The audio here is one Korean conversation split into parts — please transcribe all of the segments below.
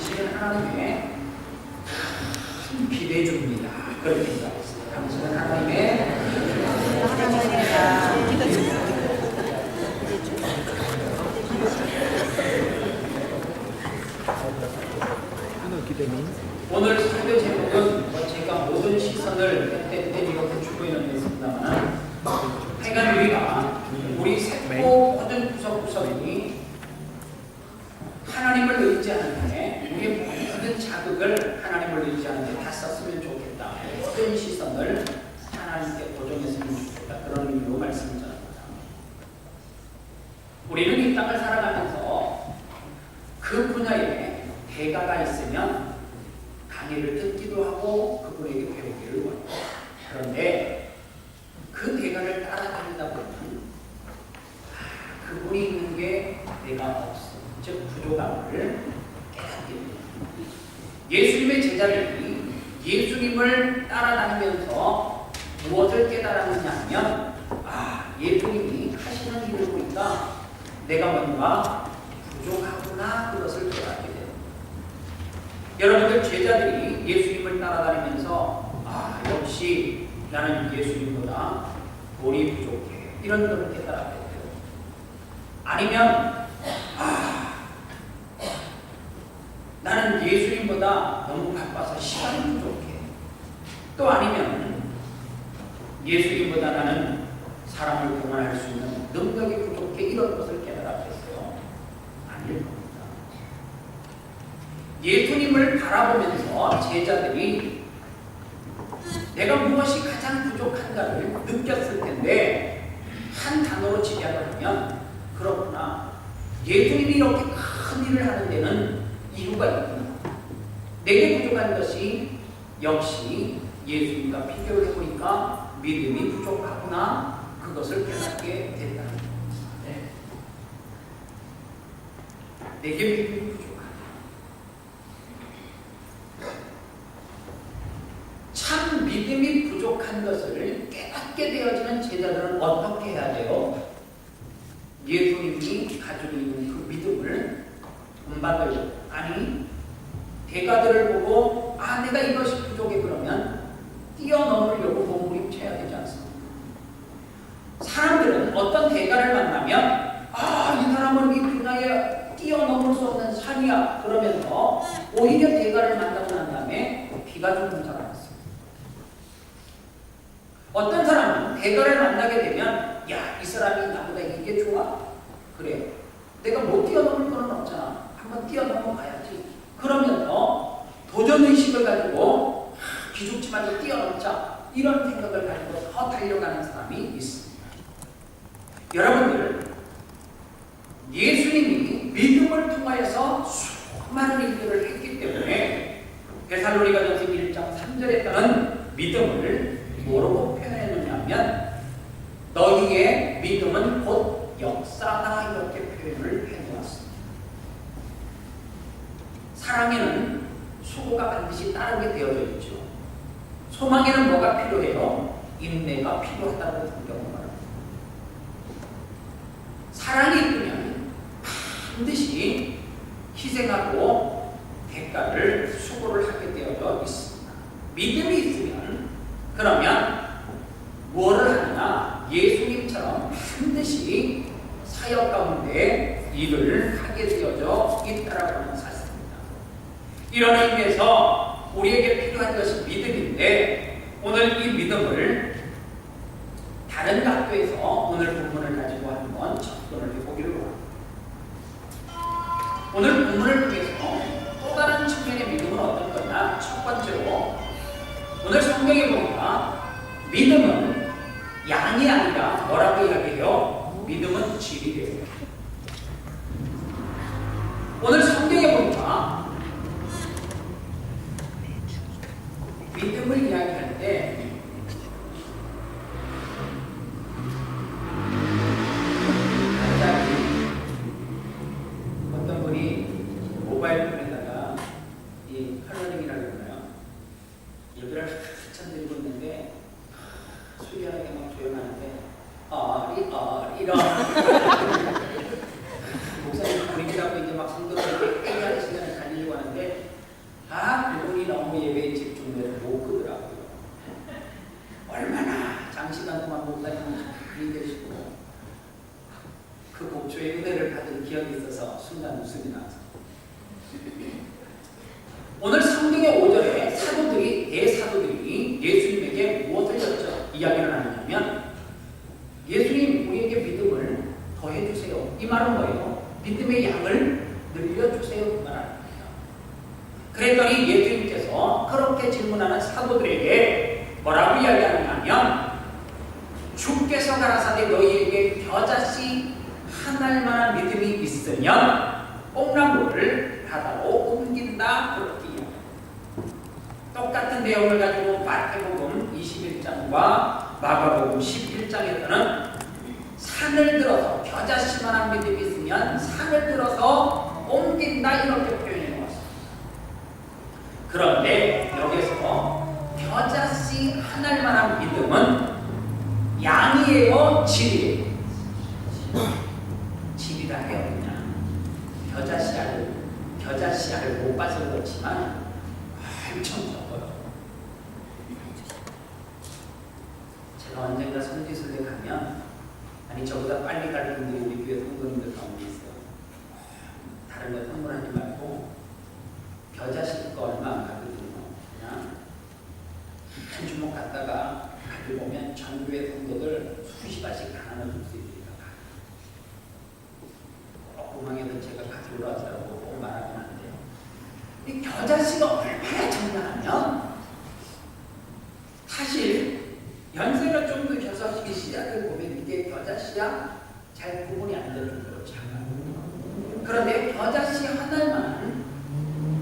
당신은 하나님의 기대줍니다. 그렇게 생각했어요. 당신은 하나님의 오늘 설교 제목은 제가 모든 시선을 떼떼 이렇게 주고 있는 데있습니다만 하여간 우리가 우리 세포 모든 구석구석이 하나님을 의지하는 데 우리의 모든 자극을 하나님을 의지하는 데 다 썼으면 좋겠다. 모든 시선을 하나님께 고정했으면 좋겠다. 그런 의미로 말씀을 전합니다. 우리는 이 땅을 살아가면서 그 분야에 대가가 있으면 강의를 듣기도 하고 그분에게 배우기를 원해요. 그런데 그 대가를 따라다니다 보면 그분이 있는 게 내가 없어. 즉 부족함을 깨닫게 됩니다. 예수님의 제자들이 예수님을 따라다니면서 무엇을 깨달았느냐 하면 예수님이 하시는 일을 보니까 내가 뭔가 부족하구나 그것을 깨닫게 돼요. 여러분들 제자들이 예수님을 따라다니면서 역시 나는 예수님보다 돈이 부족해 이런 걸 깨달았게 돼요. 아니면 나는 예수님보다 너무 바빠서 시간이 부족해. 또 아니면 예수님보다 나는 사람을 동원할 수 있는 능력이 부족해 이런 것을 깨달았겠어요? 아닐 겁니다. 예수님을 바라보면서 제자들이 내가 무엇이 가장 부족한가를 느꼈을 텐데 한 단어로 집약을 하면 그렇구나. 예수님이 이렇게 큰 일을 하는 데는 이유가 있구나. 내게 부족한 것이 역시 예수님과 비교를 해보니까 믿음이 부족하구나. 그것을 깨닫게 된다. 네. 내게 믿음이 부족하다. 참 믿음이 부족한 것을 깨닫게 되어지는 제자들은 어떻게 해야 돼요? 예수님이 가지고 있는 그 믿음을 본받을 대가들을 보고 내가 이것이 부족해 그러면 뛰어넘으려고 몸부림쳐야 되지 않습니까? 사람들은 어떤 대가를 만나면 이 사람은 이 분야에 뛰어넘을 수 없는 산이야 그러면서 오히려 대가를 만나고 난 다음에 비가 죽는 사람이 있습니다. 어떤 사람은 대가를 만나게 되면 이 사람이 나보다 이게 좋아? 그래. 내가 못 뛰어넘을 거는 없잖아. 한번 뛰어넘어 봐야지. 그러면서 도전의식을 가지고 기죽지 말고 뛰어넘자. 이런 생각을 가지고 더 달려가는 사람이 있습니다. 여러분들, 예수님이 믿음을 통하여서 수많은 일들을 했기 때문에 데살로니가전서 1장 3절에 따른 믿음을 뭐로 표현했느냐면 너희의 믿음은 곧 역사다 이렇게 표현을 해놓았습니다. 사랑에는 수고가 반드시 따르게 되어져 있죠. 소망에는 뭐가 필요해요? 인내가 필요하다고 성경은 말합니다. 사랑이 있으면 반드시 희생하고 대가를 수고를 하게 되어져 있습니다. 믿음이 있으면 그러면 뭐를 하느냐? 예수님처럼 반드시 사역 가운데 일을 하게 되어져 있다라고 하는 사실입니다. 이런 의미에서 우리에게 필요한 것이 믿음인데 오늘 이 믿음을 다른 각도에서 오늘 본문을 가지고 한번 접근을 해보기를 원합니다. 오늘 본문을 통해서 또 다른 측면의 믿음은 어떤 거냐? 첫 번째로 오늘 성경에 보니까 믿음은 양이 아니라 뭐라고 이야기해요? 믿음은 질이래요. 오늘 성경에 보니까 믿음을 이야기할 때 갑자기 어떤 분이 모바일 폰에다가 이 컬러링이라고 그러나요? 여기를 한참 들고 있는데 수리하게 막 조용하는데 이런 목사님 분위기라고 이제 막 성도들이 회의하는 시간을 가지려고 하는데 웃음이 나서. 오늘 성경의 5절에 대사도들이 예수님에게 무엇을 이야기를 하느냐면 예수님 우리에게 믿음을 더해주세요. 이 말은 뭐예요? 믿음의 양을 늘려주세요. 그 말 아닙니다. 그랬더니 예수님께서 그렇게 질문하는 사도들에게 뭐라고 이야기하느냐면 주께서 가라사대 너희에게 겨자씨 한 알만한 믿음이 있으면 뽕나무를 바다로 옮긴다. 그렇게 이야기합니다. 똑같은 내용을 가지고 마태복음 21장과 마가복음 11장에서는 산을 들어서 겨자씨만한 믿음이 있으면 산을 들어서 옮긴다 이렇게 표현해 놓았습니다. 그런데 여기서 겨자씨 한 알만한 믿음은 양이에요, 질이에요? 질이라 해요. 겨자씨알을 못 봐서 그렇지만 엄청 적어요. 제가 언젠가 선지서에 가면 아니 저보다 빨리 갈 분들이 우리 교회 성도님들 가운데 있어요. 다른 거 선물하지 말고 겨자씨 거 얼마 안 가거든요. 그냥 한 주먹 갖다가 가지고 보면 전교회 성도들 수십 가지 하나는 줄 수 있으니까 고망에도 제가 가지고 왔다고 꼭 말하면 안 돼요. 이 겨자씨가 얼마나 장난하면 사실 연세가 좀 드셔서 이 씨앗을 보면 이게 겨자씨야 잘 구분이 안 되는 정도로 작아요. 그런데 겨자씨 하나만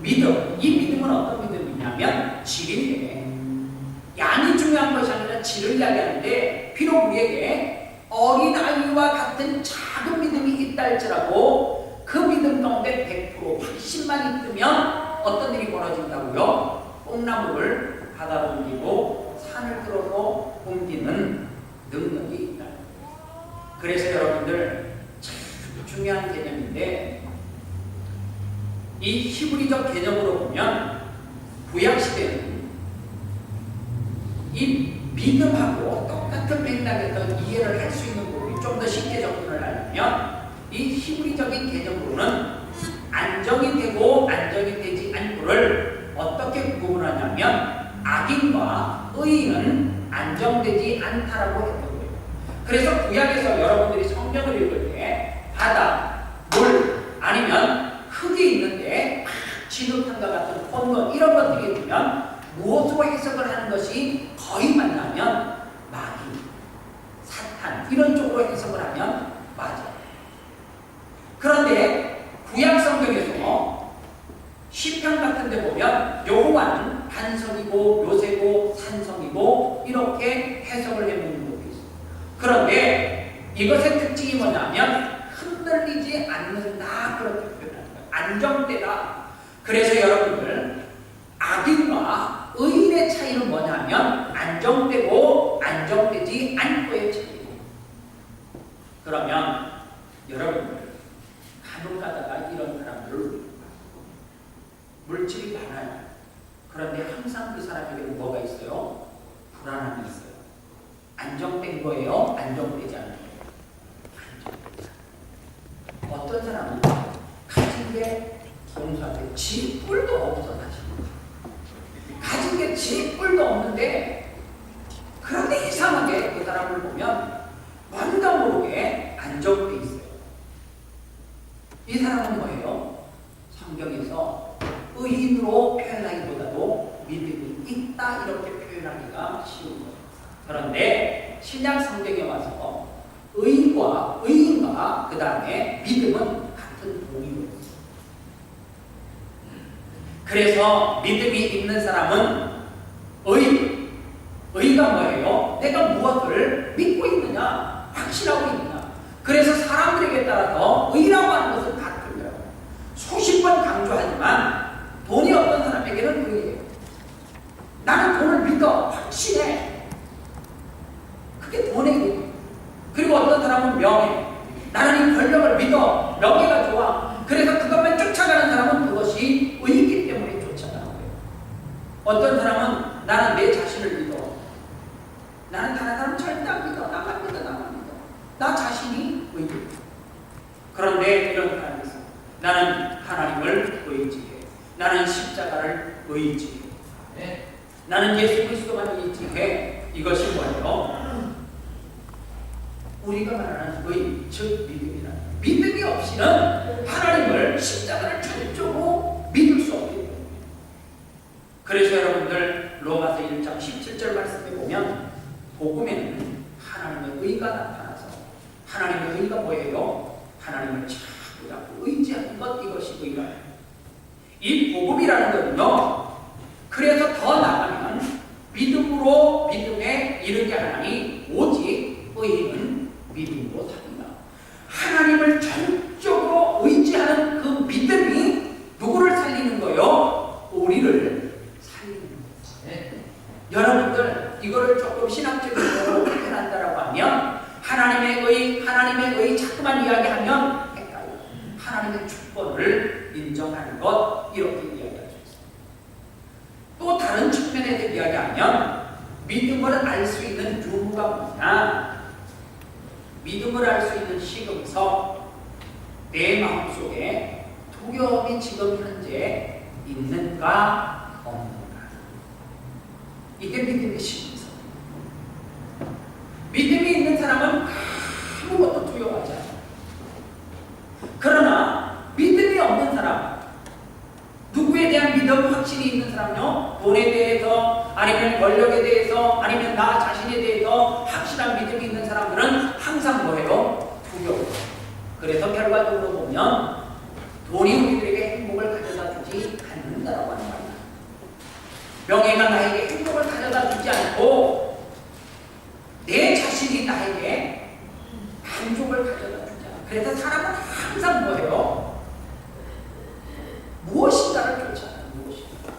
믿음, 이 믿음은 어떤 믿음이냐면 질인데 양이 중요한 것이 아니라 질을 이야기하는데 비록 우리에게 어린아이와 같은 작은 믿음이 있다 할지라도 그 믿음 가운데 100% 80만 있으면 어떤 일이 벌어진다고요? 뽕나무를 바다로 옮기고 산을 들어서 옮기는 능력이 있다. 그래서 여러분들 참 중요한 개념인데 이 히브리적 개념으로 보면 구약시대는 이 믿음하고 똑같은 맥락에서 이해를 할 수 있는 부분이 좀 더 쉽게 접근을 하려면 이 히브리적인 개념으로는 안정이 되고 안정이 되지 않고를 어떻게 구분하냐면 악인과 의인은 안정되지 않다라고 했던 거예요. 그래서 구약에서 여러분들이 성경을 읽을 때 바다, 물 아니면 흙이 있는데 진흙탕과 같은 혼돈 이런 것들이 있으면 무엇으로 해석을 하는 것이 거의 만나면 마귀, 사탄 이런 쪽으로 해석을 하면 맞아요. 그런데 구약 성경에서 시편 같은 데 보면 여호와는 반석이고 요새고 산성이고 이렇게 해석을 해놓는 것도 있어요. 그런데 이것의 특징이 뭐냐면 흔들리지 않는다 그렇게 표현하는 거예요. 안정되다. 그래서 여러분들 악인과 의인의 차이는 뭐냐면 안정되고 안정되지 않고의 차이예요. 그러면 여러분들 간혹 가다가 이런 사람들을 물질이 많아요. 그런데 항상 그 사람에게는 뭐가 있어요? 불안함이 있어요. 안정된 거예요? 안정되지 않은 거예요? 어떤 사람은 가진 게 동사한테 쥐뿔도 없어 가진 게 쥐뿔도 없는데 그런데 이상하게 그 사람을 보면 뭔가 모르게 안정돼 있어요. 이 사람은 뭐예요? 성경에서 의인으로 표현하기보다도 믿음이 있다 이렇게 표현하기가 쉬운 거예요. 그런데 신약 성경에 와서 의인과 그 다음에 믿음은 같은 동의어요. 그래서 믿음이 있는 사람은 의가 뭐예요? 내가 무엇을 믿고 있느냐, 확신하고 있느냐. 그래서 사람들에게 따라서 의라고 하는 것은 같은 거예요. 수십 번 강조하지만 돈이 어떤 사람에게는 의예요. 나는 돈을 믿어, 확신해. 그게 돈의 의예요. 그리고 어떤 사람은 명예. 나는 이 권력을 믿어, 명예가 좋아. 그래서 그것만 쫓아가는 사람은 그것이 의이기 때문에 쫓아가는 거예요. 어떤 사람은 나는 내 자신을 믿어. 나는 다른 사람 절대 안 믿어. 나만 믿어. 나 자신이 의입니다. 그런데 이런 사람이 있어. 나는 하나님을 의지해. 나는 십자가를 의지해. 나는 예수 그리스도만 의지해. 이것이 뭐예요? 우리가 말하는 의, 즉 믿음이라. 믿음이 없이는 하나님을 십자가를 전적으로 믿을 수 없기 때문에. 그래서 여러분들 로마서 1장 17절 말씀에 보면 복음에는 하나님의 의가 나타나서 하나님의 의가 뭐예요? 하나님을 자꾸 의지하는 것, 이것이 의라. 이 복음이라는 거는요, 그래서 더 나아가면 믿음으로 믿음에 이르게 하나니 오직 의인은 믿음으로 삽니다. 하나님을 전적으로 의지하는 그 믿음이 누구를 살리는 거요? 우리를 살리는 거예요. 여러분들 이거를 조금 신학적으로 표현한다라고 하면 하나님의 의 자꾸만 이야기하면 헷갈려요. 하나님의 주권을 인정하는 것, 이렇게 이야기할 수 있습니다. 또 다른 측면에서 이야기하면 믿음을 알 수 있는 유무가 뭐냐? 믿음을 알 수 있는 시금석, 내 마음속에 두려움이 지금 현재 있는가 없는가. 이게 믿음의 시금석. 믿음이 있는 사람은 아무것도 두려워하지 않아요. 그러나 믿음이 없는 사람, 누구에 대한 믿음, 확신이 있는 사람요, 돈에 대해서 아니면 권력에 대해서 아니면 나 자신에 대해서 확실한 믿음이 있는 사람들은 항상 뭐예요? 두려워. 그래서 결과적으로 보면 돈이 우리들에게 행복을 가져다 주지 않는다라고 하는 말이야. 명예가 나에게 행복을 가져다 주지 않고 내 자신이 나에게 만족을 가져다 주지 않아. 그래서 사람은 항상 뭐예요? 무엇인가를 쫓아요. 무엇인가.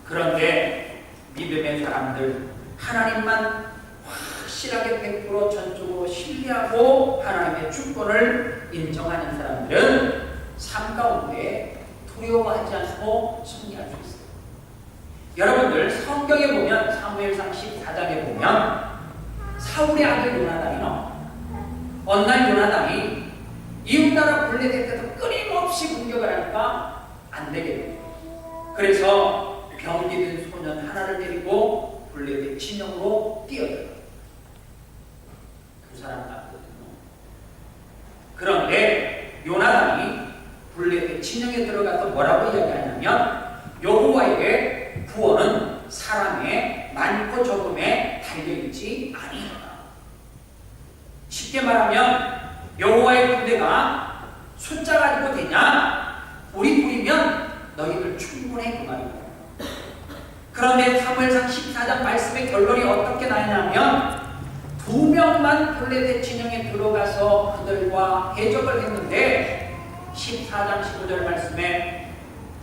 그런데 믿음의 사람들, 하나님만 확실하게 100% 전적으로 신뢰하고 하나님의 주권을 인정하는 사람들은 삶 가운데 두려워하지 않고 승리할 수 있어요. 여러분들 성경에 보면 사무엘상 14장에 보면 사울의 아들 요나단이 나와요. 어느 날 요나단이 이웃나라 블레셋에서 끊임없이 공격을 하니까 안 되겠네요. 그래서 병이 든 소년 하나를 데리고 블레셋 진영으로 뛰어들어요. 두 사람 같거든요. 그런데 요나단이 블레셋 진영에 들어가서 뭐라고 이야기하냐면 여호와의 구원은 사람의 많고 적음에 달려있지 아니하다. 쉽게 말하면 여호와의 군대가 숫자 가지고 되냐? 우리 둘이면 너희들 충분해, 그 말이에요. 그런데 사무엘상 14장 말씀의 결론이 어떻게 나냐면 2명만 블레셋 진영에 들어가서 그들과 해적을 했는데 14장 15절 말씀에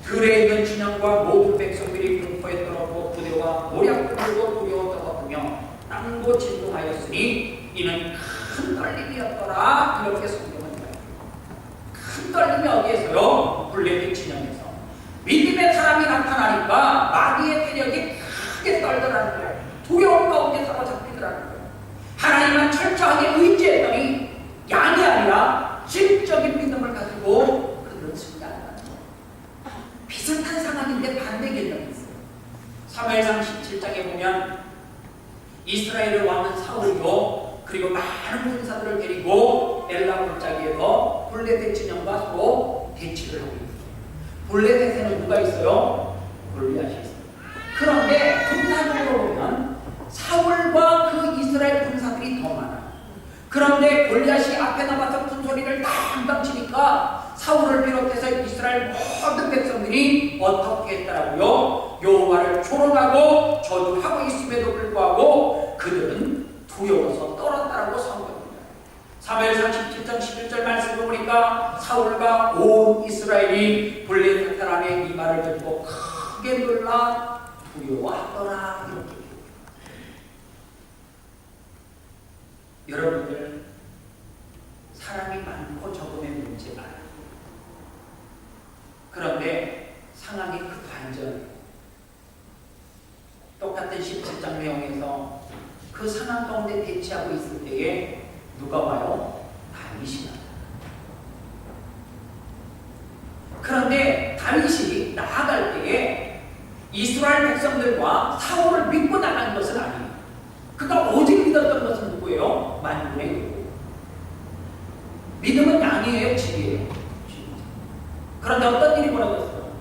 들에 있는 진영과 모든 백성들이 공포에 떨었고 부대와 모략을 들고 두려워 떨었으며 땅도 진동하였으니 이는 큰 떨림이었더라. 이렇게 성경은 이야기해요. 큰 떨림이 어디에서요? 블레셋 진영에서. 믿음의 사람이 나타나니까 마귀의 세력이 크게 떨더라는 거예요. 두려움 가운데 사로잡히더라는 거예요. 하나님만 철저하게 의지했더니 양이 아니라 질적인 믿음을 가지고 그들은 승리한다는 거예요. 비슷한 상황인데 반대 개념이 있어요. 사무엘상 17장에 보면 이스라엘의 왕은 사울이고 그리고 많은 군사들을 데리고 엘라 골짜기에서 블레셋 진영과 서로 대치를 하고 있어요. 블레셋에는 누가 있어요? 골리앗이 있어요. 그런데 군사적으로 보면 사울과 그 이스라엘 군사들이 더 많아요. 그런데 골리앗이 앞에 나가서 큰 소리를 당당 치니까 사울을 비롯해서 이스라엘 모든 백성들이 어떻게 했더라고요? 여호와를 조롱하고 저주하고 있음에도 불구하고 그들은 두려워서 떨었다라고 선언합니다. 사무엘상 17장 11절 말씀을 보니까 사울과 온 이스라엘이 블레셋 사람의 이 말을 듣고 크게 놀라 두려워하더라. 이렇게. 여러분들 사람이 많고 적음의 문제 알아요. 그런데 상황이 그 반전, 똑같은 17장 내용에서 그 상황 가운데 대치하고 있을 때에 누가 와요? 다윗이 나타나요. 그런데 다윗이 나아갈 때에 이스라엘 백성들과 사울을 믿고 나간 것은 아니에요. 그가 오직 믿었던 것은 누구예요? 만군의 여호와. 믿음은 양이에요, 질이에요? 그런데 어떤 일이 벌어졌어요?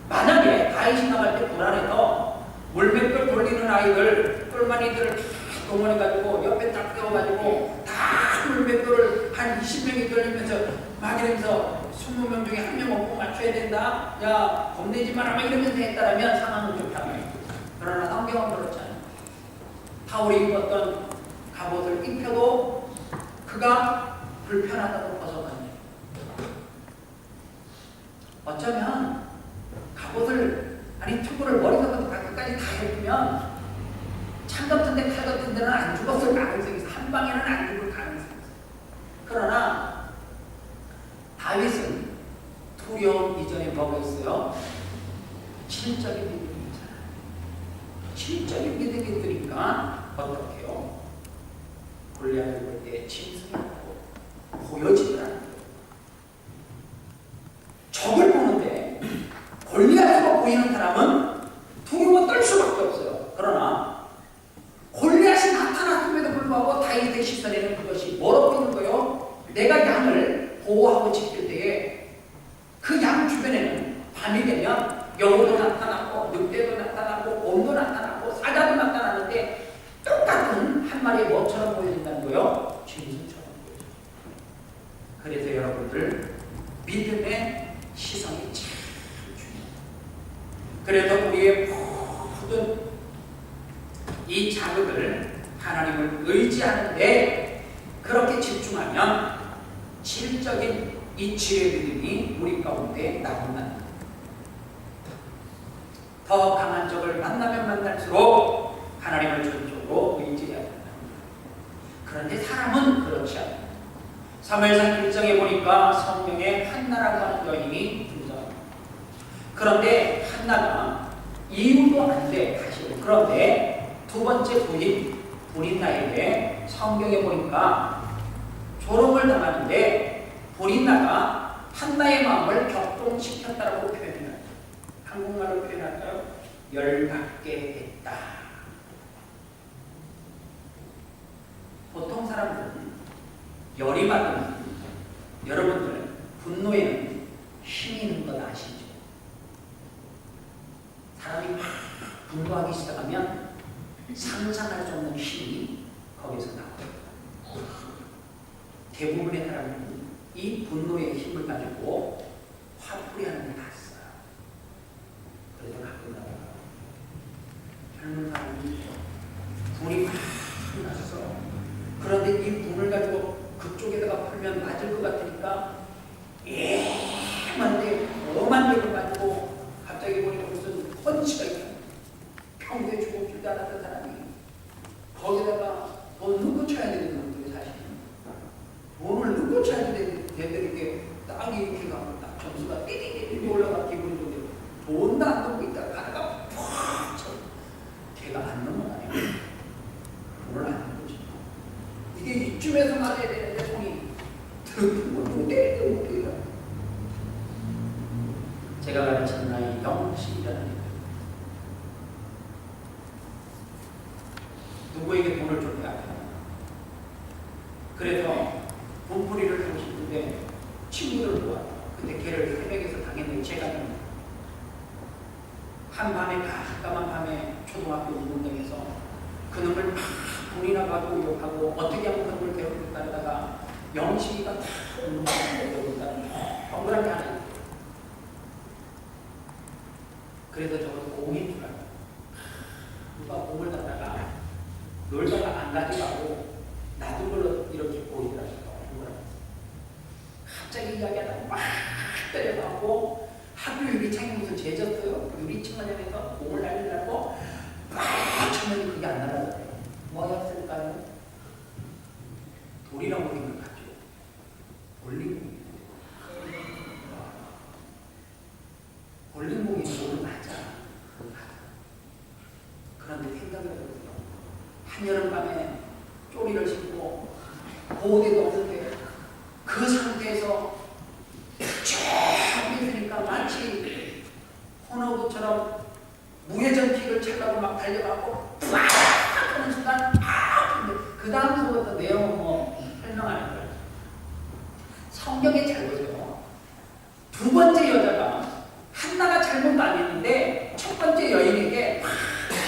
만약에 다윗이 나갈 때 불안해서 물맷돌 돌리는 아이들, 똘마니들을 다 동원해가지고 옆에 딱 세워가지고 다 물맷돌을 한 20명이 돌리면서 막 이러면서 20명 중에 한 명 없고 맞춰야 된다. 야, 겁내지 마라. 막 이러면서 했다라면 상황은 좀 다르겠죠. 그러나 성경은 그렇지 않아요. 사울이 입었던 갑옷을 입혀도 그가 불편하다고 벗어갔네요. 어쩌면 갑옷을 투구를 머리서부터 발끝까지 다 입으면 창 같은 데, 칼 같은 데는 안 죽었을 가능성이 있어요. 한 방에는 안 죽을 가능성이 있어요. 그러나 다윗은 두려움 이전에 뭐가 있어요? 신적인 믿음이 있잖아요. 신적인 믿음이 있으니까 어떻게 해요? 골리앗을 볼 때 짐승이 없고 보여지질 않아요. 적을 보는데 골리앗으로 보이는 사람은 두려워 떨 수밖에 없어요. 그러나 골리앗이 나타났음에도 불구하고 다윗의 시선에는 그것이 뭐로 보이는 거예요? 내가 양을 보호하고 지킬 때에 그 양 주변에는 밤이 되면 여우도 나타나고 늑대도 나타나고 곰도 나타나고 사자도 나타나는데 똑같은 한 마리의 뭐처럼 보여진다는 거예요? 짐승처럼 보여져요. 그래서 여러분들 믿음의 시선이 참 중요해요. 그래서 우리의 모든 이 자극을 하나님을 의지하는데 그렇게 집중하면 질적인 이치의 믿음이 우리 가운데 나온다. 더 강한 적을 만나면 만날수록 하나님을 전적으로 의지해야 된다. 그런데 사람은 그렇지 않아요. 사무엘상 1장에 보니까 성경에 한나라고 하는 여인이 등장합니다. 그런데 한나가 이유도 안 돼, 사실. 그런데 두 번째 부인 나에게 성경에 보니까 조롱을 당하는데 보리나가 한나의 마음을 격동시켰다라고 표현해요. 한국말로 표현할까요? 열받게 했다. 보통 사람들은 열이 받으면 여러분들 분노에는 힘이 있는 건 아시죠? 사람이 막 분노하기 시작하면 상상할 수 없는 힘이 거기서 나와요. 대부분의 사람은 이 분노의 힘을 가지고 화풀이하는 데 갔어요. 그래서 가끔 나다가 젊은 사람이 불이 막 났어. 그런데 이 불을 가지고 그쪽에다가 풀면 맞을 것 같으니까 만데 오만 개를 가지고 갑자기 보니까 무슨 펀치가 있다. 평소에 죽을 줄도 알았던 사람이 거기다가 돈 넣고 쳐야 되는 놈들이 사실 돈을 넣고 쳐야 되는 이렇게 딱 이렇게 가면 딱 점수가 띠디디디 올라가 기분이 좋은데 돈도 안 넣고 있다가 가다가 팍 쳐. 걔가 안 넘어가요. 돈을 안 넣고 쳐. 이게 이쯤에서 맞아야 되는데 손이 못 때리든 못 때리든. 제가 가르친 나이 영식이라는 게 누구에게 돈을 좀 해야 돼요. 그래서 돈풀이를 하고 싶은데 친구를 모았다. 근데 걔를 새벽에서 당했는데 제가 한밤에 깜깜한 밤에 초등학교 운동장에서 그놈을 막 돈이나 가지고 욕하고 어떻게 하면 그놈을 괴롭힐까 하다가 영식이가 탁 운동장에 들어온다는 동그랗게 하나. 그래서 저는 공인 줄 알고 누가 공을 갖다가 놀다가 안 가져가고 놔둔 걸로 이렇게 보이더라고요. 갑자기 이야기하다가 막 때려가고 학교 유리창에 무슨 재졌어요. 유리창 관련해서 공을 날리려고 막 쳤는데 그게 안 날아가요. 뭐였을까요? 돌이라고 생각하죠. 볼링공이. 볼링공이 돌은 맞아. 그런데 생각을 해보세요. 한여름밤에 쪼리를 신고 보호대도 없는데 그 상태에서 쫙 있으니까 호노부처럼 무회전 킥을 차려고 막 달려가고 팍 하는 순간 근데 그 다음서부터 내용은 뭐 설명하는 거예요. 성경에 잘 보세요. 두 번째 여자가 한나가 잘못도 아니었는데 첫 번째 여인에게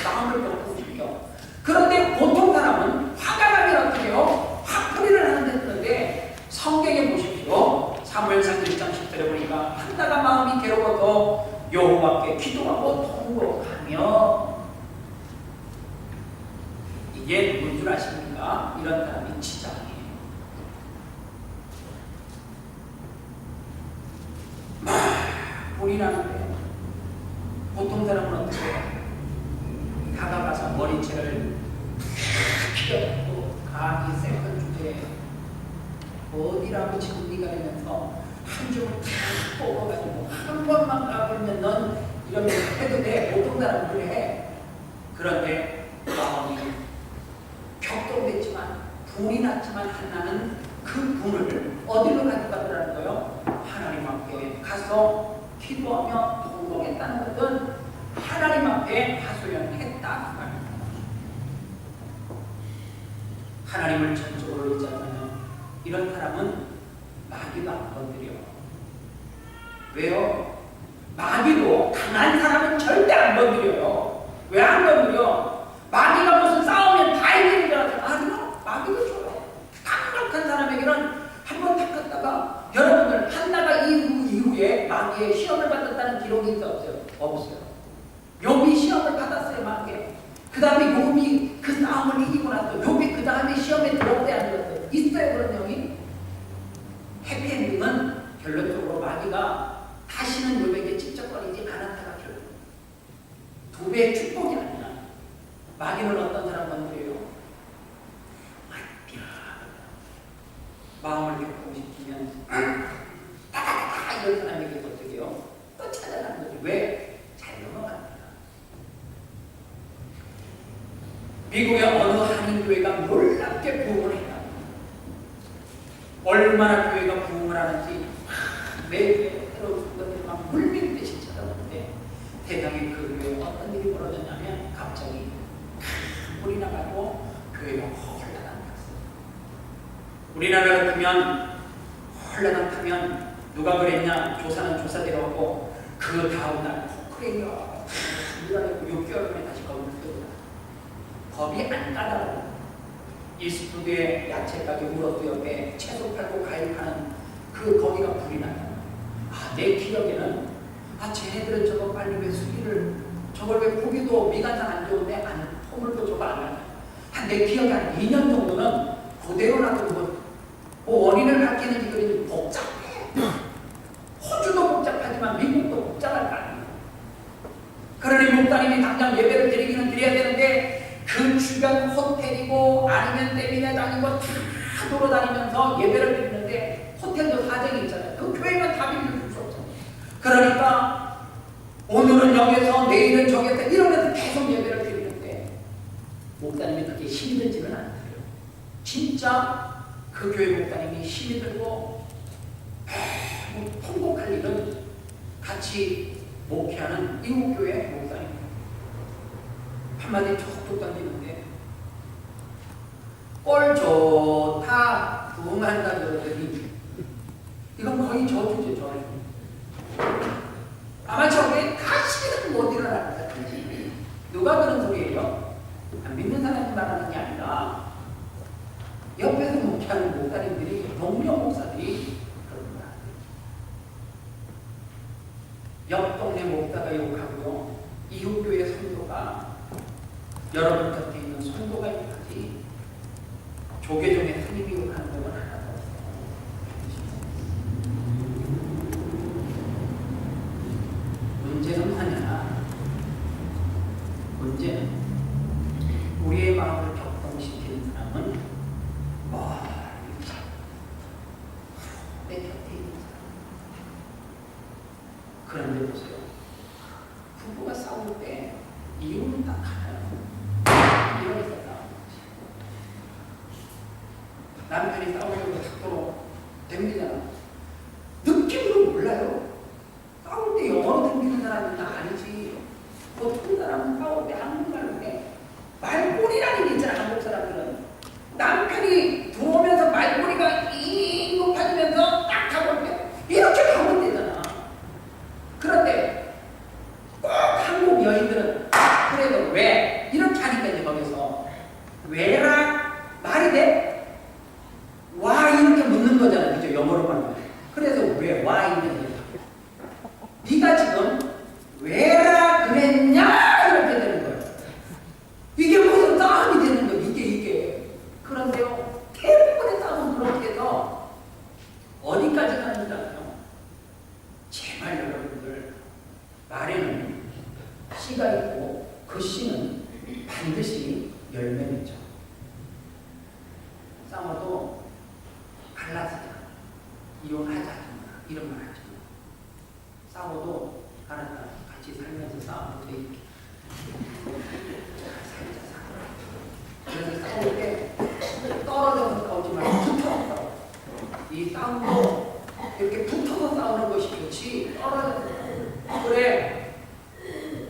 마음을 먹고 죽여. 그런데 보통 사람은 화가 나면 어떻게 해요? 화풀이를 하는데 그런데 성경에 보십시오. 사무엘상 1장 10절에 보니까 한나가 마음이 괴로워서 여호와께 기도하고 통곡하며. 이게 누군 줄 아십니까? 이런 사람이 지장이에요. 막 불이 나는데 보통 사람은 어떻게 해요? 다가가서 머리채를 피워갖고 감히 세컨 주제에 어디라고 지금 네가 이러면서 한 줌을 탁 뽑아가지고 한 번만 까불면 넌 이러면 해도 돼. 보통 사람은 그래. 그런데 마음이 격동됐지만 분이 났지만 한나는 그 분을 어디로 가져가더라는 거예요? 하나님 앞에 가서 기도하며 통곡했다는 것은 하나님 앞에 하소연했다 그 말입니다. 하나님을 전적으로 의지하면 이런 사람은 마귀도 안 건드려. 왜요? 마귀도 강한 사람은 절대 안 건드려요. 왜 안 건드려? 마귀가 무슨 싸우면 다 이기는 줄 알아요. 마귀도 좋아요. 강력한 사람에게는 한번 탁 갔다가 여러분들 한나가 이후에 마귀의 시험을 받았다는 기록이 있어 없어요? 없어요. 욥이 시험을 받았어요. 마귀에. 그 다음에 욥이 그 싸움을 이기고 나서 욥이 그 다음에 시험에 들어오지 안 들었어요? 있어요 그런 내용이? 해피엔딩은 결론적으로 마귀가 다시는 욥에게 찝쩍거리지 않았다가 결론. 두 배의 축복이 아니야. 마귀는 어떤 사람 건드려요? 마음을 격동시키면 이런 사람에게 어떻게 해요? 또 찾아가는 거지. 왜? 잘 넘어갑니다. 미국의 어느 한인교회가 놀랍게 부흥을 했다. 얼마나 교회가 부흥을 하는지 매주에 새로운 것들이 막 물밀듯이 찾아오는데 대강에 그 교회에 어떤 일이 벌어졌냐면 갑자기 불이 나가지고 교회가 홀라당 탔어요. 우리나라 같으면 홀라당 타면 누가 그랬냐? 조사는 조사대로 하고 그 다음날 포크레인이와 밀어내고 6개월 만에 다시 거기를 뜯어라. 법이 안 까다로워. 이스트우드의 야채 가게 우러스 옆에 채소 팔고 과일 파는 그 거기가 불이 나요. 내 기억에는 쟤네들은 저거 빨리 왜 수기를 저걸 왜 고기도 미간상 안 좋은데 안 포물도 저거 안 하냐. 내 기억에 한 2년 정도는 그대로 놔두고 뭐 원인을 밝히는지 그런지 복잡해. 호주도 복잡하지만 미국도 복잡할 거 아니에요. 그러니 목사님이 당장 예배를 드리기는 드려야 되는데 그 주변 호텔이고 아니면 세미나장이고 다 돌아다니면서 예배를 드리는데 호텔도 사정이 있잖아요. 그 교회만 다 빌려 줄 수 없잖아요. 그러니까 오늘은 여기서 내일은 저기서 이러면서 계속 예배를 드리는데 목사님이 그렇게 힘이 들지는 않아요. 진짜 그 교회 목사님이 힘이 들고 통곡할 일은 같이 목회하는 이웃교회 목사님 한마디 툭툭 던지는데 꼴 좋다 부흥한다 그러더니 이건 거의 저주죠. 저주. 아마 저게 다시는 못 일어날 것 같은지. 누가 그런 소리예요? 안 믿는 사람이 말하는 게 아니라 옆에서 목회하는 목사님들이 동료 목사들이 그럽니다. 옆 동네 목사가 욕하고요. 이웃교회 성도가 여러분 곁에 있는 성도가 욕하지 조계종의 스님이 욕하는 건 하나도 없어요. 문제는 뭐냐? 문제는 우리의 마음을 격동시키는 사람은 내 곁에 있는 사람. 그런데 보세요. 부부가 싸울 때 이유는 딱 하나요. 이러니까 남편이 싸우려고 탁도로 덤비잖아. 느낌으로 몰라요. 싸울 때 영어로 덤비는 사람은 다 아니지. 씨가 있고 그 씨는 반드시 열매맺죠. 싸워도 갈라지자, 이혼하자, 이런 말 하죠. 싸워도 알았다, 같이 살면서 싸우면 돼. 그래서 싸울 때 떨어져서 싸우지 말고 붙어서 싸워. 이 싸움도 이렇게 붙어서 싸우는 것이 좋지, 떨어져서. 그래,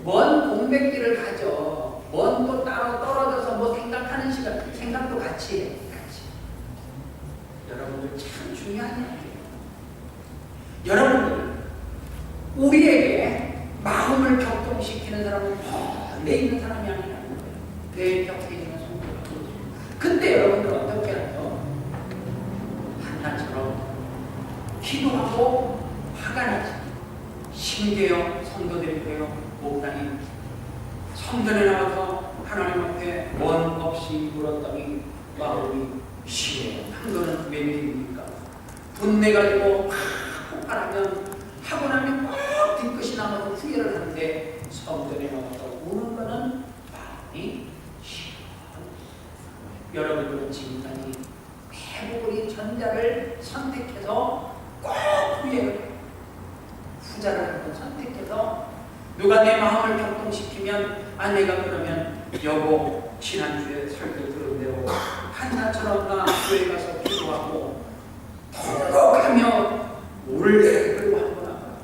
먼 공백기를 가져. 먼 또 따로 떨어져서 뭐 생각하는 시간, 생각도 같이 해. 같이. 여러분들 참 중요한 얘기예요. 여러분들, 우리에게 마음을 격동시키는 사람은 내 있는 사람이 아니라는 거예요. 내 곁에 있는 성도가. 근데 여러분들 어떻게 하죠? 한나처럼 기도하고 화가 나지. 심계요 성도들이 돼요. 목사님, 성전에 나와서 하나님 앞에 원 없이 물었더니 마음이 시해요. 한 거는 웬일입니까? 분내가지고 막 폭발하면 하고 나면 꼭 뒤끝이 남아서 후회를 하는데 성전에 나와서 우는 거는 마음이 시해요. 여러분들은 지금까지 대부분 우리 전자를 선택해서 꼭 후회를 해요. 후자를 한번 선택해서 누가 내 마음을 격동시키면 아내가 그러면 여보 지난주에 설교 들은 대로 한나처럼 나 교회 가서 기도하고 통곡하며 울게 그리고 한번 하거나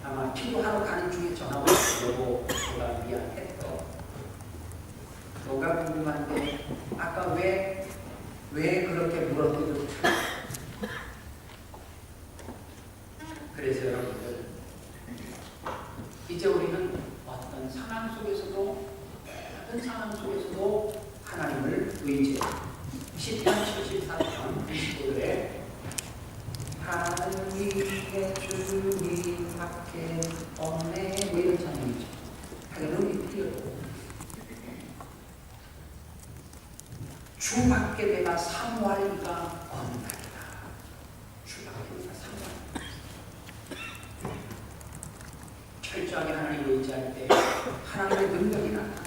아마 기도하러 가는 중에 전화 왔어. 여보 내가 미안했어. 너가 궁금한데 아까 왜 그렇게 물었더니 그래서 여러분들 이제 우리는 어떤 상황 속에서도 모든 상황 속에서도 하나님을 의지해. 시편 74편 25절에 하늘 위에 주님 밖에 없네 뭐 이런 찬양이죠. 하늘은 필요도 주 밖에 내가 사모할 이가 없나이다. 주 밖에 내가 사모할 철저하게 하나님을 의지할 때 하나님의 능력이 나타나.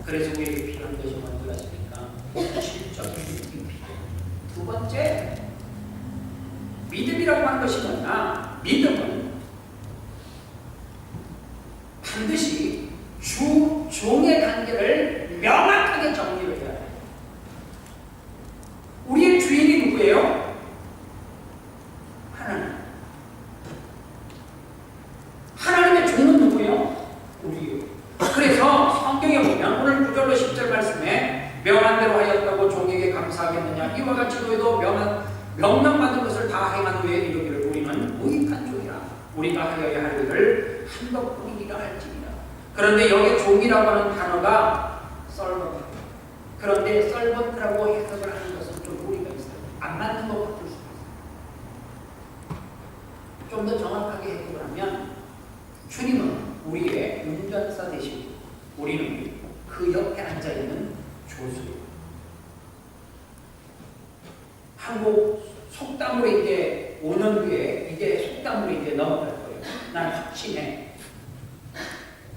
그래서 우리에게 필요한 것이 뭔지 아십니까? 실적인 믿음이 필요해요. 두 번째, 믿음이라고 하는 것이 뭐냐? 믿음은 반드시 주, 종의 관계를 명확하게 정리를 해야 해요. 우리의 주인이 누구예요? 하나님. 하나님의 종은 누구예요? 우리예요. 그래서 성경에 보면 오늘 9절로 10절 말씀에 명한 대로 하였다고 종에게 감사하겠느냐 이와 같이 너희도 명령받은 것을 다 행한 후에 이르기를 우리는 무익한 종이라 우리가 하여야 할 일을 한 것뿐이니라 할지니라. 그런데 여기 종이라고 하는 단어가 썰번트. 그런데 썰번트라고 해석을 하는 것은 좀 무리가 있어요. 안 맞는 것 같을 수 있어요. 좀 더 정확하게 해석을 하면 주님은 우리의 운전사 되시고 우리는 그 옆에 앉아있는 조수예요. 한국 속담으로 이제 5년 뒤에 이제 속담으로 이제 넘어갈 거예요. 난 확신해.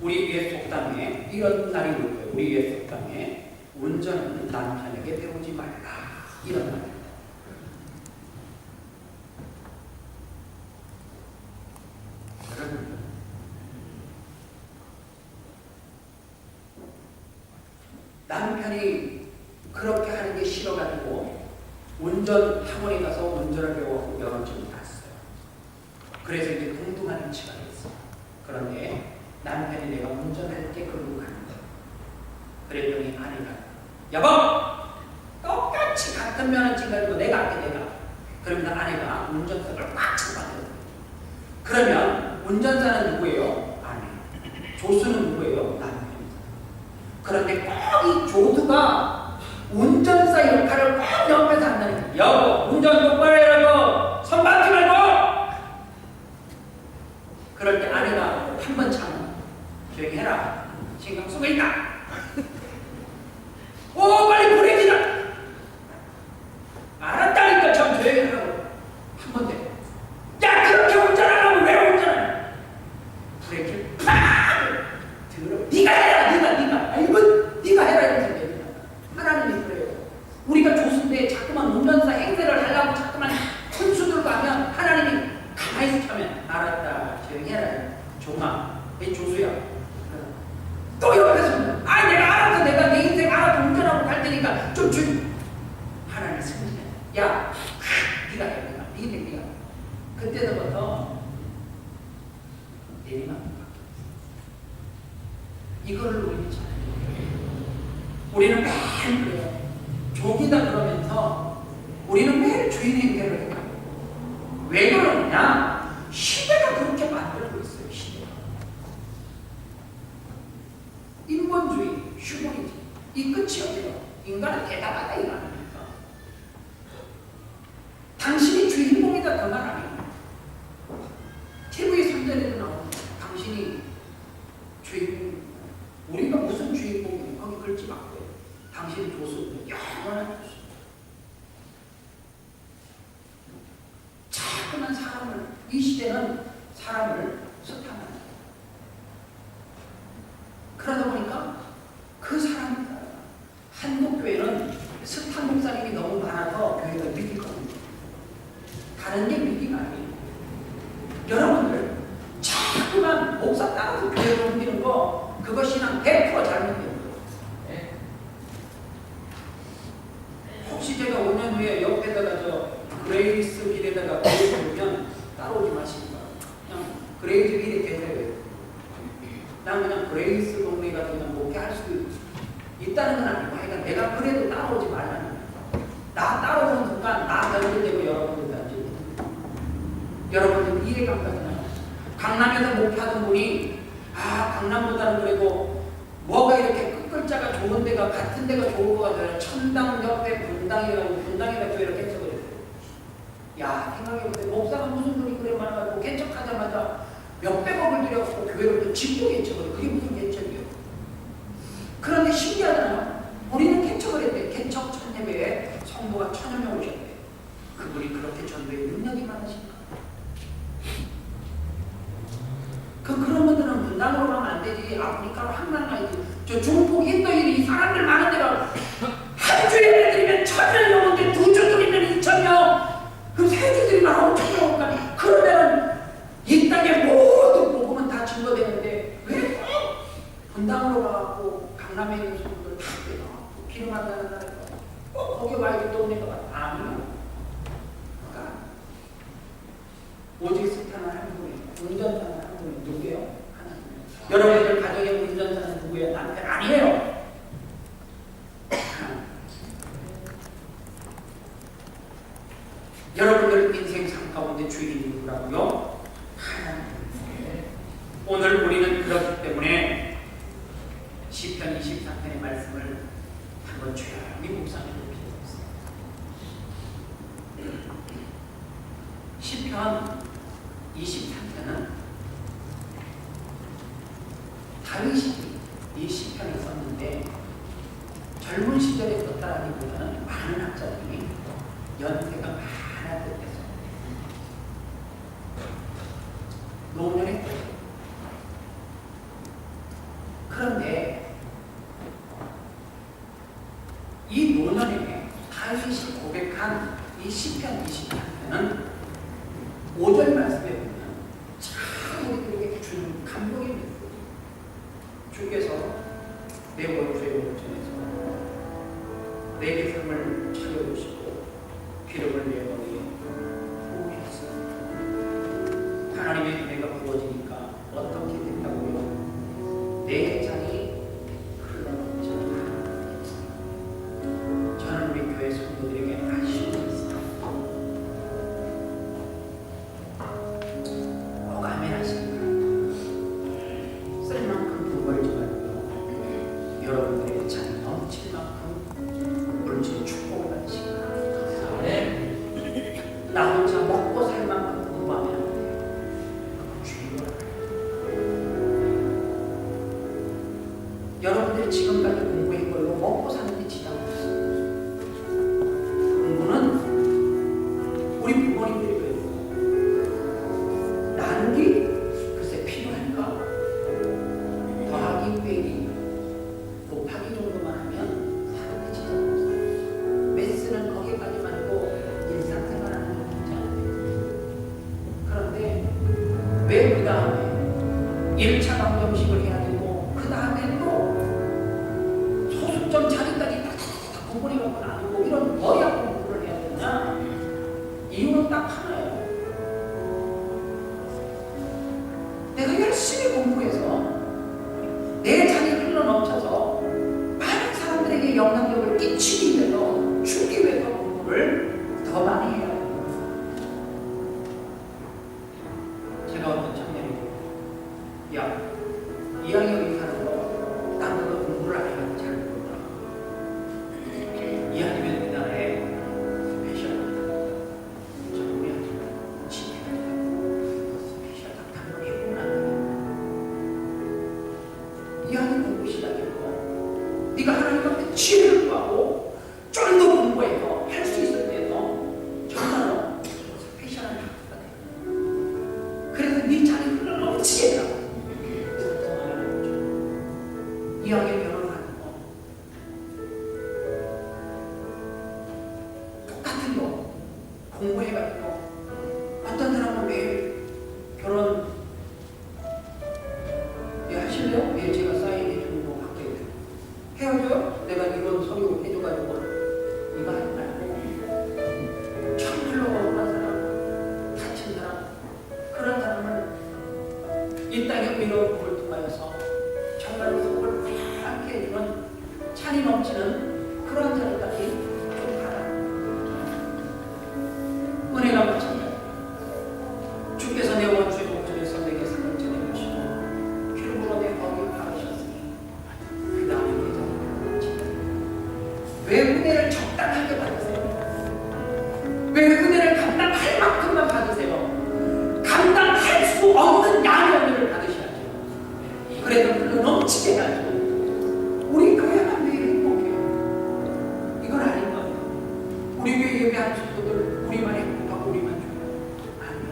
우리 위에 속담에 이런 날이 올 거예요. 우리 위에 속담에 운전은 남편에게 배우지 말라. 이런 말입니다. 여러분, 남편이 그렇게 하는 게 싫어가지고 운전 학원에 가서 운전을 배워서 면허증을 땄어요. 그래서 이제 동등한 위치가 됐어요. 그런데 남편이 내가 운전할 때 그러고 가는 거예요. 그랬더니 아내가 여보! 똑같이 같은 면허증 가지고 내가 할게 내가. 그러면 아내가 운전석을 꽉 잡아줘요. 그러면 운전자는 누구예요? 아내. 조수는 누구예요? 남편. 그런데 꼭 이 조수가 운전사 역할을 꼭 옆에서 한다는 거예요. 여보, 운전 똑바로 해라고! 손 밟지 말고! 그럴 때 아내가 한 번 참아. 조용히 해라. 신경 쓰고 있다. 오, 빨리 브레이크다! 알았다니까 좀 조용히 하라고. 한 번 더. 야, 그렇게 운전하라고 왜 운전해? 브레이크. 알았다. 조용히 해라. 종아. 이 조수야. 또 옆에서 내가 알아서 내가 내 인생 알아서 운전하고 갈 테니까 좀 하나님 승리해. 야, 네가 해. 네가. 그때부터 내리막 이거를 우리는 잘 우리는 매일 그래요. 종이다 그러면서 우리는 매일 주인 행세를 해요. 왜 그러느냐? 시대가 그렇게 만들고 있어요. 시대가. 인본주의, 휴머니즘 이 끝이 어디요? 인간은 대단하다 이거 아닙니까? 당신이 주인공이다 그 말 아니에요. TV의 선전에도 나오는 당신이 주인공. 우리가 무슨 주인공이에요? 거기 글지 말고요. 당신이 조수, 영원한 조수. 자꾸만 사람을, 이 시대는 사람을 스탑하는 거예요. 그러다 보니까 그 사람이 한국교회는 스탑 목사님이 너무 많아서 교회가 위기거든요. 다른 게 위기가 아니에요. 여러분들 자꾸만 목사 따라서 교회를 옮기는 거 그거 신앙 100% 잘못돼요. 혹시 제가 5년 후에 옆에다가 저 그레이스 길에다가 교회 보면 따라오지 마십니다. 그냥 그레이스 길에 계세요. 난 그냥 그레이스 동네 가서 그냥 목회할 수도 있다는 건 아니고 하여간 내가 그래도 따라오지 말라는 거야. 나 따라오는 순간 나 변질되고 여러분들 변질. 여러분들 이해감각이나 강남에서 목회하던 분이 강남보다는 그래도 뭐가 이렇게 끝글자가 좋은 데가 같은 데가 좋을 것 같아요. 천당 옆에 분당이라고 분당에다 교회를 개척을 했어요. 야 생각해보세요. 목사가 무슨 돈이 그래 많아가지고 개척하자마자 몇백억을 들여갖고 교회를 또 짓고 개척을 해요. 그게 무슨 개척이에요? 그런데 신기하잖아요. 우리는 개척을 했대. 개척 천예배에 성도가 1000여 명 오셨대. 그분이 그렇게 전도에 능력이 많으신가? 그런 분들은 분당으로 가면 안 되지. 아프리카로 항만 가야지. 저 중국 인도인이 이 사람들 많은 데가 한 주에 예배 드리면 1000명 오는데 2주 드리면 2000명. 그럼 3주 드리면 5000명 올까? 그러면은 이 땅의 모든 복음은 다 증거되는데 왜 분당으로 가고 강남에 있는 성도들 다 빼고 기름 한다는 나라에 거기 와야지 또 내가 아니요. 그러니까 오직 스타는 한 분이에요. 운전자는 한 분이 누구예요? 하나님. 여러분들 가정의 운전자는 누구예요? 남편 아니에요. 여러분들 인생 삶 가운데 주인이 누구라고요? 하나님. 오늘 우리는 그렇기 때문에 시편 23편의 말씀을 한번 조용히 묵상해 볼 필요가 있습니다. 시편 23편은 다윗이 이 시편을 썼는데 젊은 시절에 썼다라기보다는 많은 학자들이 연세가 많았을 때 노년에 그런데 이 노년에 다윗이 고백한 이 시편 23편은 5절 말씀에 보면 참 우리들에게 주는 감동의 메시지. 주께서 내 원수의 원전에서 내 계승을 차려주시고 기름을 내 머리에 부으셨습니다. 하나님의 은혜가 부어지니까 어떻게 된다고요? 내 잔이 흘러넘쳐나. 저는 우리 교회 성도들에게 아쉬움이 있습니다. 꼭 아멘 하십니까? 쓸 만큼 돈 벌지 말고요. 여러분들의 잔이 넘칠 만큼 물질 축복을 받으시기 바랍니다. 나 혼자 먹고 살 만큼 공부하면 안 돼요. 주의를 여러분들이 지금까지 공부한 걸로 먹고 사는 게 지장 없어요. 공부는 우리 부모님들이 배우고 나누기 글쎄 필요할까? 더하기 빼기 곱하기 정도만 하면 사는 게 지장 없어요. 매스는 거기까지만 하고 일상생활하는 게 문제 안 돼요. 그런데 왜 그 다음에 1차 방정식을 해야 되고 그 다음에 또 소수점 자리까지 딱 구분해갖고 나누고 이런 머리 아픈 공부를 해야 되냐? 이유는 딱 하나예요. 내가 열심히 공부해서 내 잔이 흘러넘쳐서 많은 사람들에게 영향력을 끼치기 위해서 주기 위해서 공부를 더 많이 해야 돼요. 제가 어떤 청년이 야, 이왕이 여기 사는 거 나는 너 공부를 안 해가지고 잘 모른다. 이왕이면 우리나라에 스페셜 저 우리한테 집회가 스페셜 한번 해보면 안 되겠냐. 이왕이 공부 시작했고 네가 하나님 앞에 지혜를 구하고 좀 더 공부해서 할 수 있을 때에서 정말로 스페셜한 학교가 돼. 그래서 네 잔이 흘러넘치게 해라. 이왕에 결혼하는 거 똑같은 거 공부해가지고 어떤 사람은 매일 결혼 하실래요? 매일 제가 사인해주는 거 받게 돼요. 헤어져요? 내가 이런 서류 해줘가지고 이거 하지 말고 정말로 억울한 사람, 다친 사람 그런 사람을 이 땅의 의로운 복을 통하여서 정말로 속을 하얗게 해주는 찬이 넘치는 그런 자리까지 좀 가라. 은혜가 마찬가지. 주께서 내 원수의 목전에서 내게 상을 전해주시고 결국으로 내 법을 바르셨으니 그 다음에 내 자리를 왜 은혜를 적당하게 받으세요? 왜 은혜를 감당할 만큼만 받으세요? 감당할 수 없는 양의 은혜를 받으셔야죠. 그래도 불러 넘치게 해야죠. 우리 교회만 매일 행복해요. 이건 아닌 거예요. 우리 교회 예배하는 성도들 우리만 행복하고 우리만 좋아요. 아니요.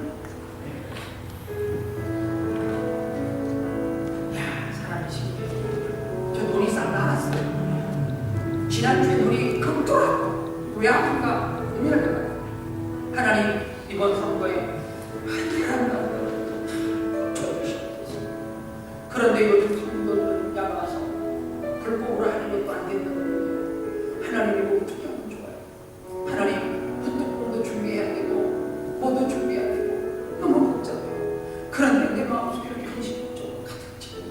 야, 사람이 신기해요. 저 돈이 싹 나갔어요. 지난주에 돈이 극도라고 왜 아픈가 의미를 해봐요. 하나님 이번 선거에 한사람도 그런데 요즘 성도들은 나가서 불법으로 하는 것도 안 된다는 거예요. 하나님이 보고 어떻게 하면 좋아요. 하나님 헌떡공도 준비해야 되고 뭐도 준비해야 되고 너무 복잡해요. 그런데 내 마음속에 현실이 좀 가득 채고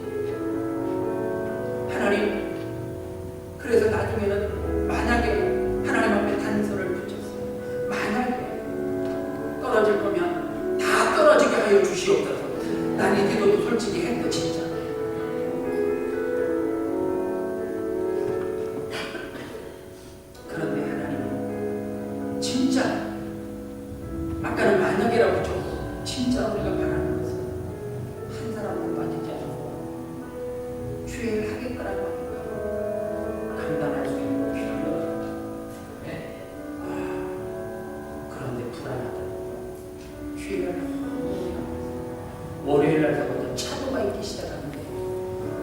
하나님 그래서 나중에는 만약에 하나님 앞에 단서를 붙였어요. 만약에 떨어질 거면 다 떨어지게 하여 주시옵소서. 난 이 기도도 솔직히 했고 진짜 그런데 하나님 진짜 아까는 만약이라고 좀 진짜 우리가 바라는 것은 한 사람도 빠지지 않고 주의를 하겠다라고 하니까 감당할 수 있는 필요가 네? 그런데 불안하다. 주의를 너무 월요일 날부터 차도가 있기 시작하는데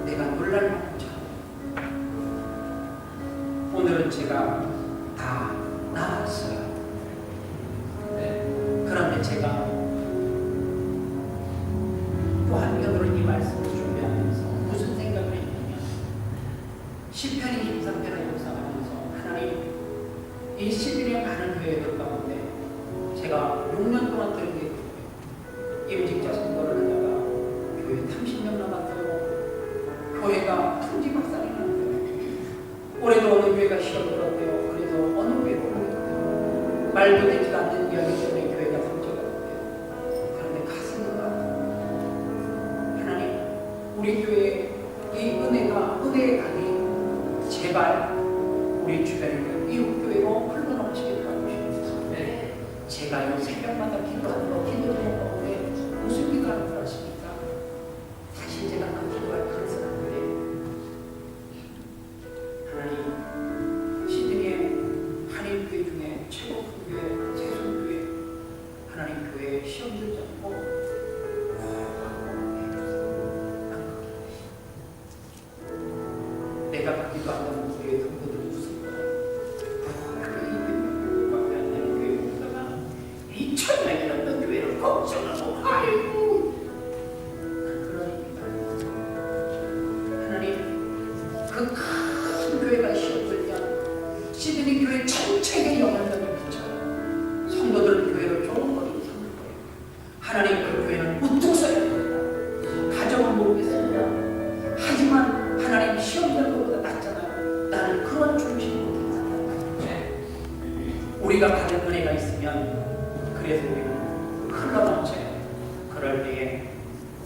내가 놀랄 만큼 차도. 오늘은 제가 다 나았어요. 네. 그런데 제가 또 한편으로 이 말씀을 준비하면서 무슨 생각을 했냐면 시편 23편을 묵상하면서 하나님 이 10일의 많은 교회들 가운데 제가 6년 동안 들은 게 임직자 선거를 하다가 교회 30년 남았어요. 교회가 풍지박산이 났어요. 올해도 어느 교회가 시험 들었대요. 그래서 어느 교회로 오겠대요. 말도 되지 않는 이야기 때문에 교회가 상처가 됐대요. 그런데 가슴이 아파요. 하나님 우리 교회에 이 은혜가 은혜의 강이 제발 우리 주변에 이웃 교회로 흘러넘치게 도와주시옵소서. 네. 제가요 새벽마다 기도하는 거 기도하는 가운데 무슨 기도하는 줄 아십니까? 사실 제가 그 기도할 그릇은 안 돼요. 하나님 시드니의 한인교회 중에 최고 큰 교회 세순교회 하나님 교회에 시험 들지 않고 내가 받기도 한다는 교회 성도들 무슨 거야? 200명밖에 안 되는 교회 오다가 2,000명이 넘는 교회를 걱정하고 아이고 우리가 받은 은혜가 있으면 그래서 우리는 흘러넘쳐요. 그럴 때에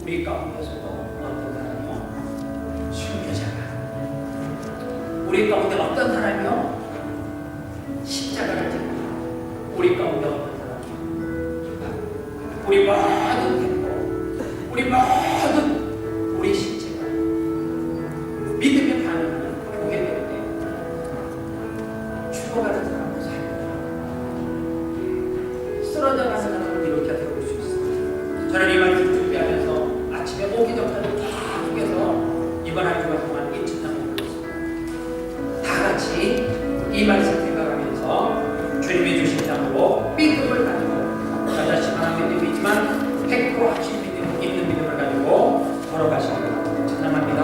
우리 가운데서도 어떤 사람이요? 순교자가, 우리 가운데 어떤 사람이요? 십자가를 지고, 우리 가운데 어떤 사람이요? 우리 모든 행복, 우리 모든 우리 신체가 믿음에 반응하는 교회될 때 죽어가는 사람도 살고 쓰러져가는 사람을 이렇게 세울 수 있습니다. 저는 이 말씀 준비하면서 아침에 오기 전까지 계속해서 이번 한 주간 동안 인천장을 불렀습니다. 다 같이 이 말씀 생각하면서 주님이 주신 땅으로 믿음을 가지고 저 자신 하나님 믿음이지만 100% 확신 믿음, 있는 믿음을 가지고 걸어가시기를 찬양합니다.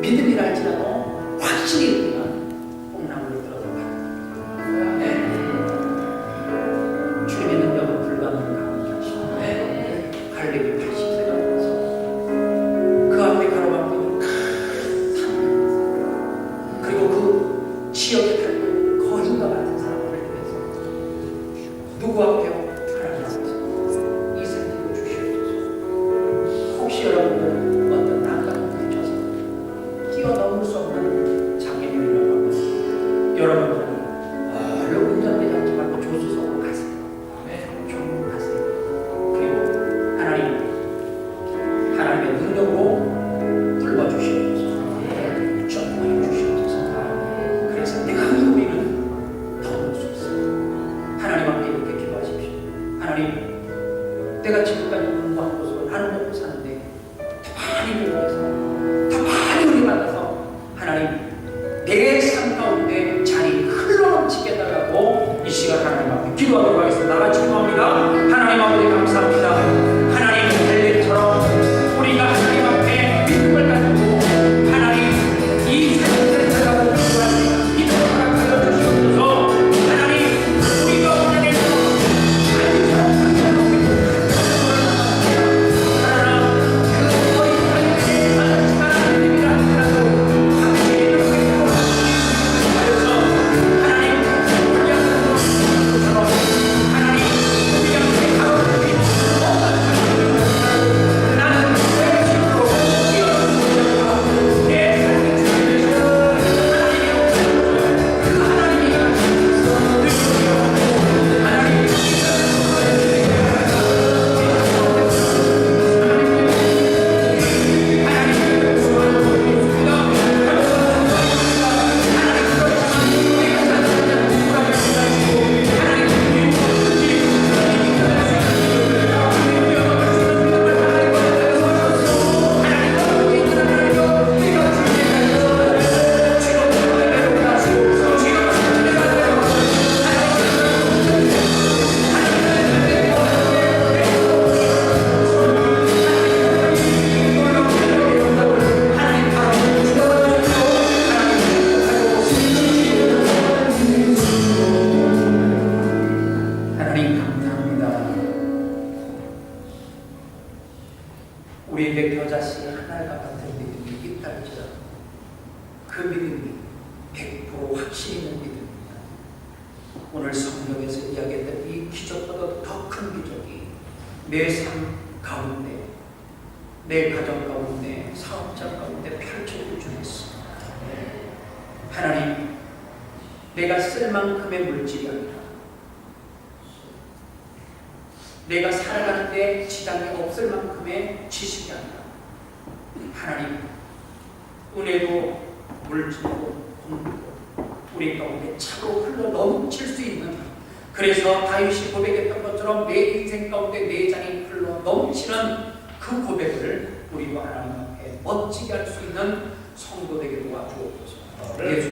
믿음이라 할지라도 확실히 우리가 뽕나무를 들어서 가는 네. 주님의 능력은 불가능을 가능케 하시고 네. 갈렙이 80세가 넘어서 그 앞에 가로막고 있는 큰 산, 그리고 그 지역에 살고 거인과 같은 사람을 위해서 누구 앞에요? 하나님 앞에서 이 생명을 주시옵소서. 혹시 여러분들 어떤 난관을 맺혀서 뛰어넘을 수 없는 장애물이라고 하면 여러분들은 얼른 운전대지 않지 말고 조수석으로 가세요. 좀 가세요. 그리고 하나님의 능력으로 불러주시옵소서. 점령해 주시옵소서. 그래서 내가 하는 우리는 더 올 수 있어요. 하나님 앞에 이렇게 기도하십시오. 하나님, 내가 지금까지 공부한 곳으로 나는 먹고 사는데 많이 우리에게 겨자씨 하나가 같은 믿음이 있다면서 그 믿음이 100% 확신 있는 믿음입니다. 오늘 성경에서 이야기했던 이 기적보다 더 큰 기적이 내 삶 가운데, 내 가정 가운데, 사업자 가운데 펼쳐질 줄 믿습니다. 하나님, 내가 쓸 만큼의 물질이 아니라 내가 살아가는데 지장이 없을 만큼의 지식이 아니라 하나님, 은혜도 물질도 공부도 우리 가운데 차로 흘러 넘칠 수 있는, 그래서 다윗이 고백했던 것처럼 내 인생 가운데 내 장이 흘러 넘치는 그 고백을 우리와 하나님 앞에 멋지게 할 수 있는 성도 되게 도와주옵소서.